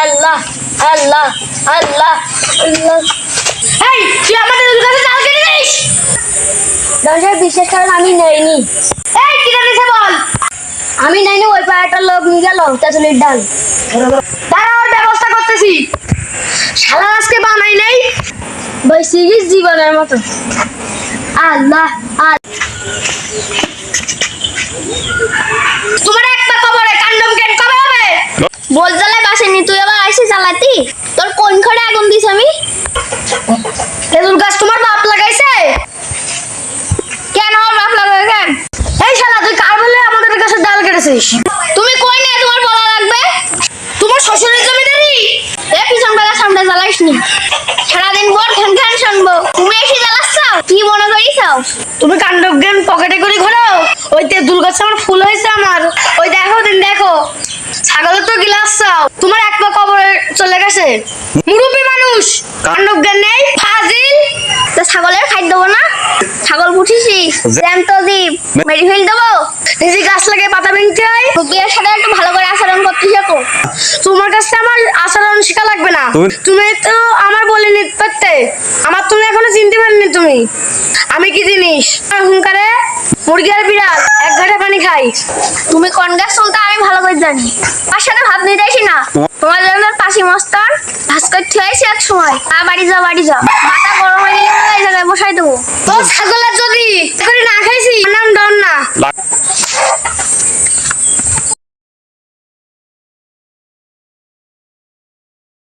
আল্লাহ আল্লাহ আল্লাহ আল্লাহ। এই তুই আমাদের কাছে জাল কেটে দিস। দর্শক বিশ্বাস করেন আমি নেইনি। এই কি জানিস বল। আমি নেইনি, ওই পাড়াটার লোক নিয়ে গেল তেঁতুলির ডাল। দাঁড়াও ব্যবস্থা করতেছি। শালা আজকে বানাই নেই ভাই সিরিজ জীবনের মতো। আল্লাহ তোমার একটা খবরে কান্ডম কেন কবে হবে? বল জ্বালায় বাসেনি, তুই আবার আইসি জ্বালাতি। তোর কোন ঘরে আগুন দিস আমি? তেঁতুল গাছ তোমার বাপ লাগাইছে? কেন আমার বাপ লাগাবে কেন? এই শালা তুই কার বলে আমাদের কাছে ডাল কেটেছিস? তুমি কই না তোমার বলা লাগবে? তোমার শ্বশুরের জমিদারি? এ পিছন বেলা সামনে জ্বালাইস নি, সারাদিন বর ঘ্যান ঘ্যান শুনবো। তুমি এসে জ্বালাচ্ছ কি মনে করিস? তুমি কান্ডব জ্ঞান পকেটে করে ঘোরো। ওই তেঁতুল গাছে আমার ফুল হয়েছে আমার। ওই দেখো দিন দেখো ছাগলের তো গিলাস চাও। তোমার এক পা কবরে চলে গেছে। মুরব্বী মানুষ কান্ডব জ্ঞান নেই ফাজিল। তো ছাগলের খাই দেবো না? ছাগল পুঠিসি জ্যান্ত জীব মেরে ফেল দেবো। নিজে গাছ লাগে পাতা ভেঙতে হয়। রুকিয়ার সাথে একটু ভালো করে আচরণ করতে শেখো। তোমার কাছে আমার আচরণ শেখা লাগবে না। তুমি তো আমার বলে নিতে পারতে। আমার তুমি এখনো চিনতে পারনি তুমি আমি কি জিনিস। হুঙ্কারে মুরগি আর বিড়াল এক ঘাটে পানি খাই। তুমি কোন গাছ চলতে আমি ভালো করে জানি। তার সাথে ভাব নিতে আসি না। তোমার জন্য পাশি মস্তান ভাস করতে হয়েছে এক সময়। বাড়ি যাও বাড়ি যাও, মাথা গরম হয়ে গেলে এই জায়গায় বসাই দেবো। ও ছাগলের যদি না খাইছি নাম ডর না।